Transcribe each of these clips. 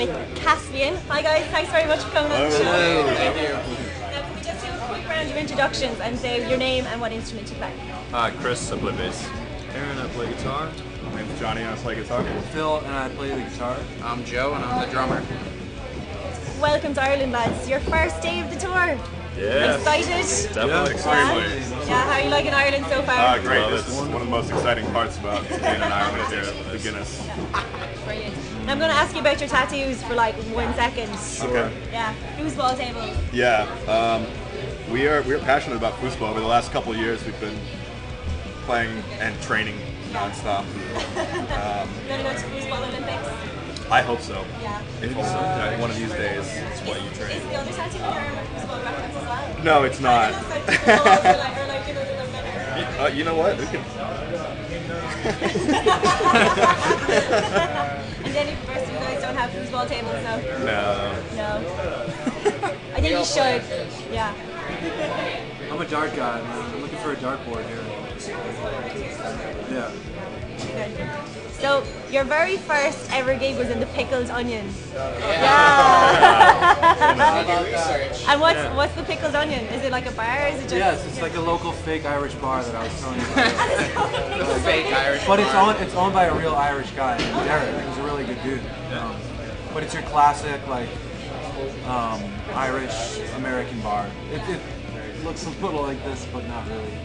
with Caspian. Hi guys, thanks very much for coming on the show. Thank you. Now can we just do a quick round of introductions and say your name and what instrument you play? Chris, I play bass. Aaron, I play guitar. My name's Johnny, and I play guitar. Phil, and I play the guitar. I'm Joe, and I'm the drummer. Welcome to Ireland, lads. Your first day of the tour. Yeah. Excited? Definitely. Extremely. Yeah, how are you liking Ireland so far? Great. This is one of the most exciting parts about being in Ireland here at the Guinness. Brilliant. And I'm going to ask you about your tattoos for like 1 second. Okay. Yeah. Foosball table. Yeah. We're passionate about football. Over the last couple of years, we've been playing and training nonstop. You going to go to Foosball Olympics? I hope so. Yeah. If one of these days, it's what you train. Is the other tattoo in your arm a foosball reference as well? No, it's not. It looks like footballs or like, you know, the better. You know what? We can. And then if the rest of you guys don't have foosball tables, no? No. I think you should. Yeah. I'm a dart guy, man. I'm looking for a dartboard here. Yeah. Good. So, your very first ever gig was in the Pickled Onion. And what's the Pickled Onion? Is it like a bar? Is it just? Yes, it's like a local fake Irish bar that I was telling you about. Fake Irish But bar. it's owned by a real Irish guy named Derek. He's a really good dude. But it's your classic like Irish American bar. It looks a little like this, but not really.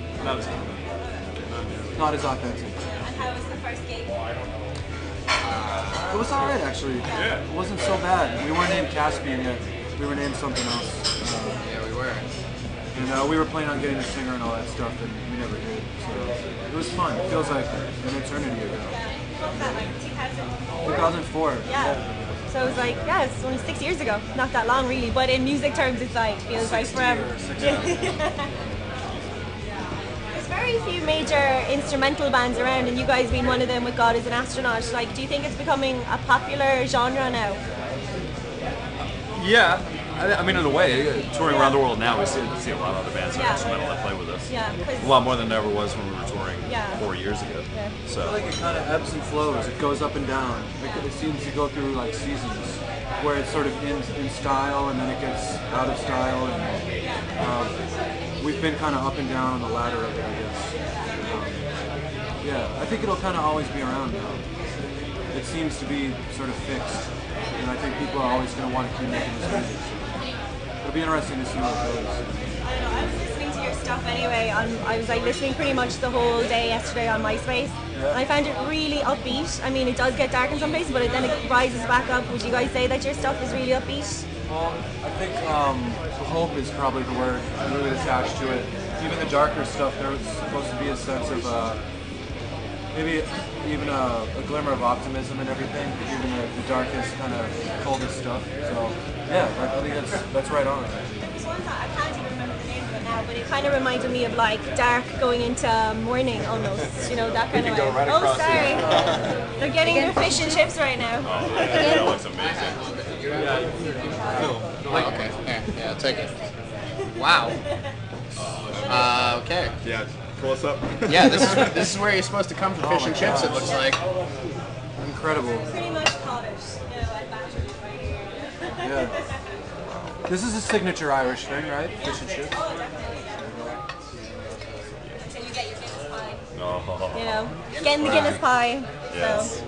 Not as authentic. And how was the first gig? It was alright actually. Yeah. It wasn't so bad. We weren't named Caspian yet. We were named something else. Yeah, we were. And we were planning on getting a singer and all that stuff, and we never did. So it was fun. It feels like an eternity ago. What was that, like 2004? 2004. Yeah. So it was like, yeah, it's only 6 years ago. Not that long really, but in music terms it's like, feels like forever. There's very few major instrumental bands around, and you guys being one of them with God is an Astronaut. Like, do you think it's becoming a popular genre now? Yeah, I mean, in a way, touring around the world now, we see a lot of other bands that are instrumental that play with us. Yeah, a lot more than there ever was when we were touring 4 years ago. Yeah. I feel So like it kind of ebbs and flows. It goes up and down. It seems to go through like seasons, where it's sort of in style and then it gets out of style. And we've been kind of up and down on the ladder of it, I guess. Yeah, I think it'll kind of always be around now. It seems to be sort of fixed, and I think people are always going to want to keep making this music. It'll be interesting to see what it goes. I don't know, I was listening to your stuff anyway. I was like listening pretty much the whole day yesterday on MySpace. And I found it really upbeat. I mean, it does get dark in some places, but then it rises back up. Would you guys say that your stuff is really upbeat? Well, I think hope is probably the word really attached to it. Even the darker stuff, there's supposed to be a sense of maybe even a glimmer of optimism and everything, even the darkest, kind of coldest stuff. So yeah, I think that's right on. This one, I can't even remember the name of it now, but it kind of reminded me of like dark going into morning almost. You know, that kind of way. right Oh, across sorry. They're getting their fish and chips right now. That looks amazing. Okay. Yeah, take it. Wow. Okay. Yeah, pull us up. Yeah, this is where you're supposed to come for fish and chips. It looks like. Incredible. Pretty much caught it. You know, at Battery right here. Yeah. This is a signature Irish thing, right? Fish and chips. Oh, definitely, yeah. Until you get your Guinness pie. Oh, You know, getting the Guinness pie. yes. So.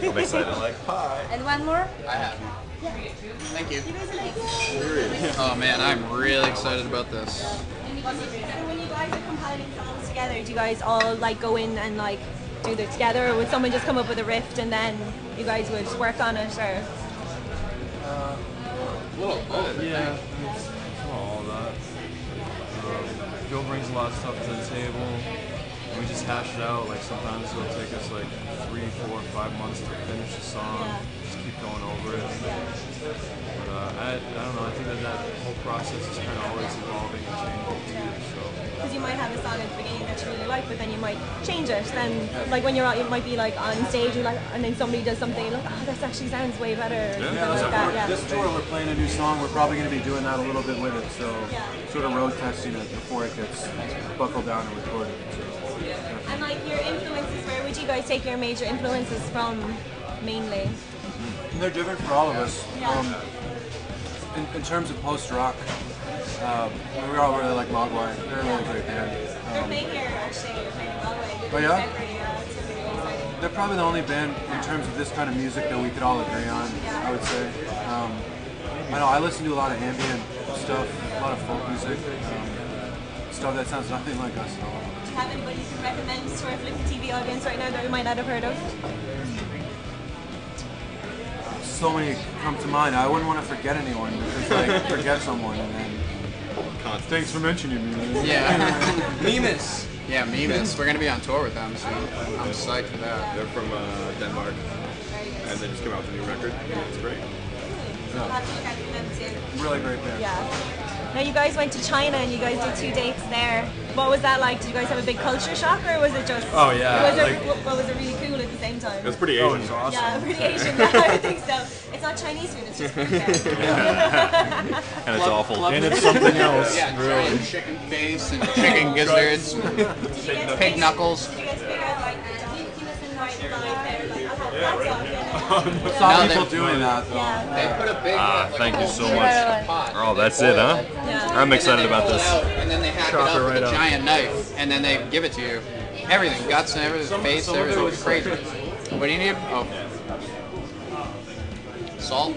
I'm excited. Like pie. And one more? I have. Thank you. Oh man, I'm really excited about this. So when you guys are compiling songs together, do you guys all like go in and like do it together, or would someone just come up with a riff and then you guys would work on it, or? Yeah, it's all that. Joe brings a lot of stuff to the table. We just hash it out. Like sometimes it'll take us like 3, 4, 5 months to finish a song. Yeah. Just keep going over it. But I don't know. I think that whole process is kind of always evolving and changing too. So Because you might have a song at the beginning that you really like, but then you might change it. Then, like when you're out, it might be like on stage, you're like, and then somebody does something, you're like, oh, this actually sounds way better. Or something like that. Yeah. this tour we're playing a new song. We're probably going to be doing that a little bit with it. So sort of road testing it before it gets buckled down and recorded. So. And like your influences, where would you guys take your major influences from mainly? They're different for all of us. In terms of post-rock, we all really like Mogwai. They're a really great band. They're playing here, actually. They're playing in Galway. Oh, yeah? It's really exciting. They're probably the only band in terms of this kind of music that we could all agree on, I would say. I know I listen to a lot of ambient stuff, a lot of folk music, stuff that sounds nothing like us at all. Do you have anybody you can recommend to our Flippy TV audience right now that we might not have heard of? So many come to mind. I wouldn't want to forget anyone because like forget someone and then. Thanks for mentioning me. Yeah. Mimas. Yeah, Mimas. We're gonna be on tour with them soon. I'm psyched for that. They're from Denmark, and they just came out with a new record. It's great. I'll have to look out for them too. Really great band. Yeah. Now you guys went to China and you guys did 2 dates there. What was that like? Did you guys have a big culture shock or was it just... Oh, yeah, Was it, like- was it really cool at the same time? It was pretty Asian. Yeah, pretty Asian. I would think so. It's not Chinese food, it's just food there. And it's awful. And it's something else. Yeah, giant chicken face and chicken gizzards, pig knuckles. Did you guys figure out like, he was in right live there, like, I'll have hot dog I saw people doing that though. Yeah. They put a big Thank you so much. Right. Oh, that's it, huh? Yeah. I'm excited about this. And then they hack it up with a giant knife, and then they give it to you. Everything, guts and everything, face, everything. It's crazy. What do you need? Oh. Salt?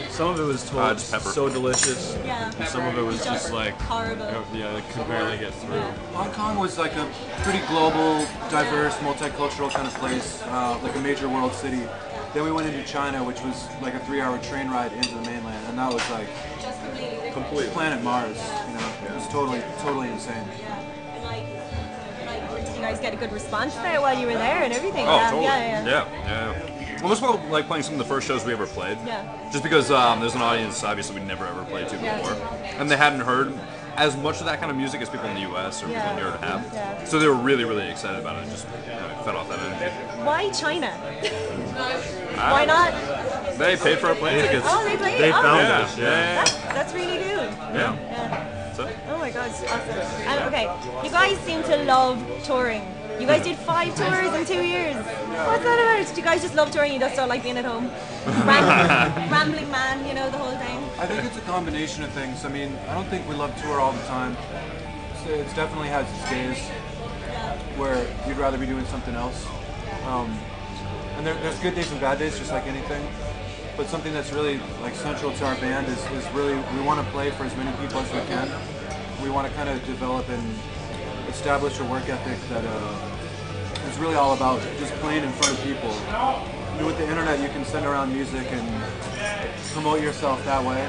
Some of it was just pepper. so delicious. Yeah. And some of it was just like, horrible. yeah, it could barely get through. Hong Kong was like a pretty global, diverse, multicultural kind of place, like a major world city. Then we went into China, which was like a 3-hour train ride into the mainland, and that was like Just completely different. complete planet Mars. You know, it was totally insane. Yeah. And like, did you guys get a good response there while you were there and everything? Oh, yeah, totally. yeah. Yeah. Well, this was like playing some of the first shows we ever played. Yeah. Just because there's an audience, obviously, we never ever played to before. And they hadn't heard as much of that kind of music as people in the US or people in Europe have. Yeah. So they were really, really excited about it. Just fed off that energy. Why China? Why not? They paid for our plane tickets. Oh, they played. They oh, found Yeah. us, yeah. That's really good. Yeah. Yeah. So, Oh my god, it's awesome. And okay, you guys seem to love touring. You guys did 5 tours in 2 years. What's that about? Do you guys just love touring? You just don't like being at home? Rambling man, you know, the whole thing. I think it's a combination of things. I mean, I don't think we love tour all the time. It's definitely has its days where you'd rather be doing something else. And there's good days and bad days, just like anything. But something that's really like central to our band is really we want to play for as many people as we can. We want to kind of develop and establish a work ethic that is really all about just playing in front of people. I mean, with the internet, you can send around music and promote yourself that way.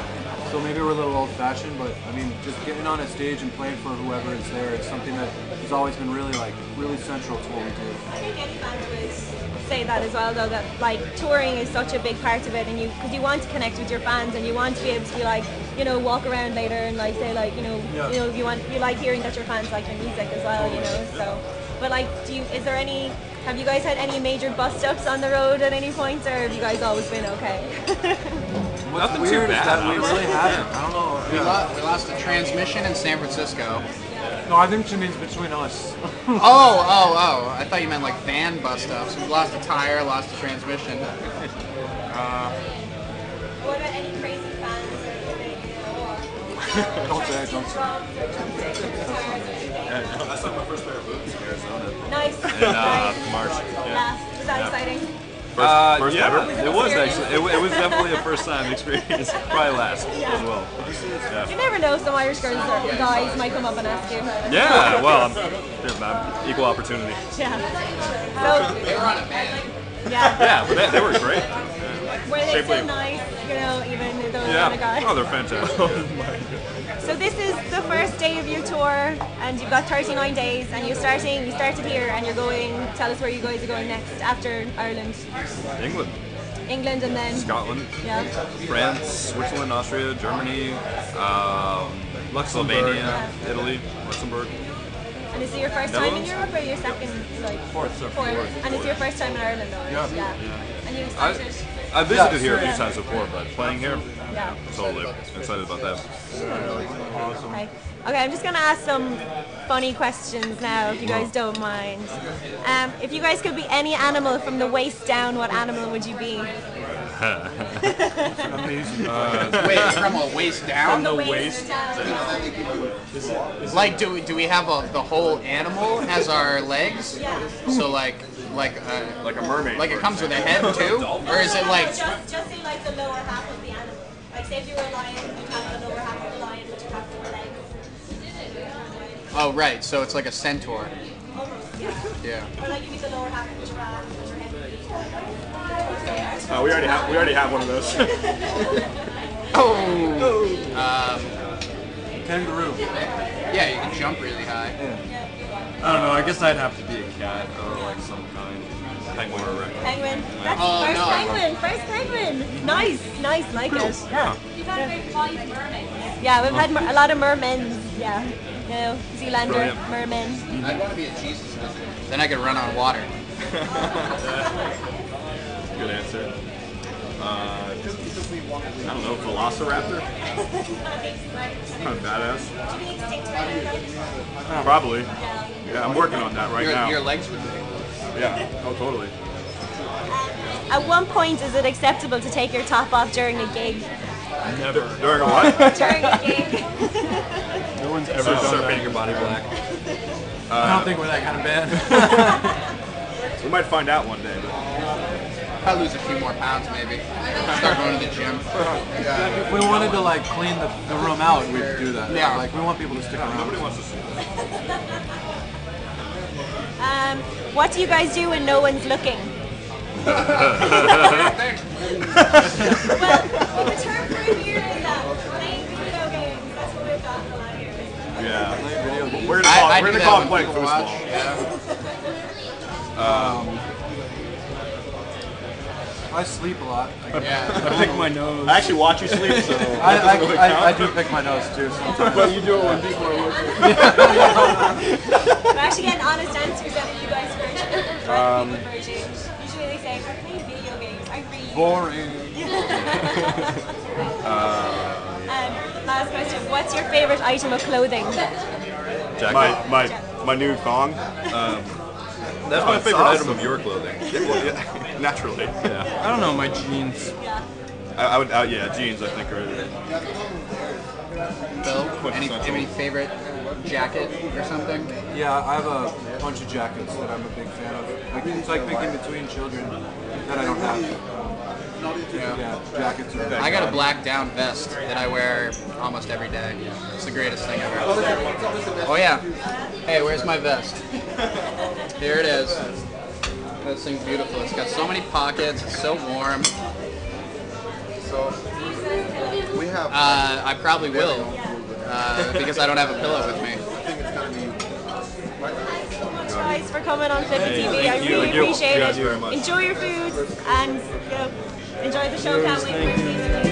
So maybe we're a little old-fashioned, but I mean, just getting on a stage and playing for whoever is there is something that has always been really central to what we do. I think any band would say that as well, though, that like touring is such a big part of it, and because you want to connect with your fans and you want to be able to be like, you know, walk around later and like say like, you know, you like hearing that your fans like your music as well, you know. So, but like, have you guys had any major bust-ups on the road at any point, or have you guys always been okay? What's Nothing too weird is bad, that we honestly. really haven't. I don't know. We lost a transmission in San Francisco. No, I think she means between us. Oh. I thought you meant like van bust-ups. We lost a tire, lost a transmission. What about any crazy fans? Don't say it, don't say That's like my first pair of boots in Arizona. Nice. in March. Yeah. Was that exciting? First yeah, ever? it was actually. It was definitely a first time experience. Probably last as well. You never know, some Irish girls or guys might come up and ask you. Yeah, well, I'm equal opportunity. Yeah. So, They were on a van. yeah. Yeah, but they were great. Were they Shapely. so nice, you know, even those Yeah. kind of guys? Oh, they're fantastic. So this is the first day of your tour, and you've got 39 days, and you started here, and you're going, tell us where you guys are going next after Ireland. England, England and then, Scotland, yeah. France, Switzerland, Austria, Germany, Slovenia, Italy, Luxembourg. And is it your first time in Europe, or your second, like? Fourth. And it's your first time in Ireland, though, right? Yeah. And you started, I visited here a few times before, but playing here, yeah. totally excited about that. Okay. Okay, I'm just gonna ask some funny questions now, if you guys don't mind. If you guys could be any animal from the waist down, what animal would you be? Amazing. Wait, from a waist down? From the waist down. Like, do we have the whole animal as our legs? Yeah. So like Like a mermaid. it comes with a head too, or is it like? Just say like the lower half of the animal. Like say if you were a lion, you'd have the lower half of the lion, but you'd have the legs. Oh right, so it's like a centaur. Almost, yeah. Yeah. Or like you need the lower half of the giraffe, but your head would be. We already have one of those. Kangaroo. Yeah, you can jump really high. I don't know. I guess I'd have to be a cat or like some kind. Penguin or a raccoon. Penguin. That's Oh, first no. penguin. First penguin. Nice, like it. Yeah. You've had about 5 mermaids. Yeah, we've had a lot of mermen. Yeah. You know, Zealander, Brilliant. mermen. I'd want to be a Jesus lizard. Then I could run on water. Good answer. I don't know, Velociraptor? Kind of badass. Probably. Yeah, I'm working on that right now. Your legs would be. Yeah, oh totally. At one point, is it acceptable to take your top off during a gig? Never. During a what? During a gig. No one's ever Start done painting that. your body black. I don't think we're that kind of band. We might find out one day. But I'll lose a few more pounds maybe. Start going to the gym. If we wanted to like clean the room out, we'd do that. Yeah. Like we want people to stick around. Nobody wants to see that. What do you guys do when no one's looking? Well, the term for here is playing video games. That's what we've got a lot here. yeah, we're gonna call it playing people foosball. watch. Yeah. I sleep a lot. Yeah. I pick my nose. I actually watch you sleep, so I do pick my nose too sometimes. But you do it when people are looking. We're actually getting honest answers out of you guys first. Usually they say, we're playing video games. I read. Boring. Last question. What's your favorite item of clothing? Jacket. my new thong. That's my it's favorite awesome. item of your clothing. Yeah, naturally. I don't know, my jeans. Yeah. I would, yeah, jeans I think are. Bill, any favorite jacket or something? Yeah, I have a bunch of jackets that I'm a big fan of. Like, it's like picking between children that I don't have. Yeah, jackets are. I got a black down vest that I wear almost every day. It's the greatest thing ever. Oh yeah. Hey, where's my vest? Here it is. This thing's beautiful. It's got so many pockets. It's so warm. So we have. I probably will because I don't have a pillow with me. I think it's gonna be. Thanks guys for coming on Flippy TV. I really appreciate it. Enjoy your food and enjoy the show. Can't wait for your season.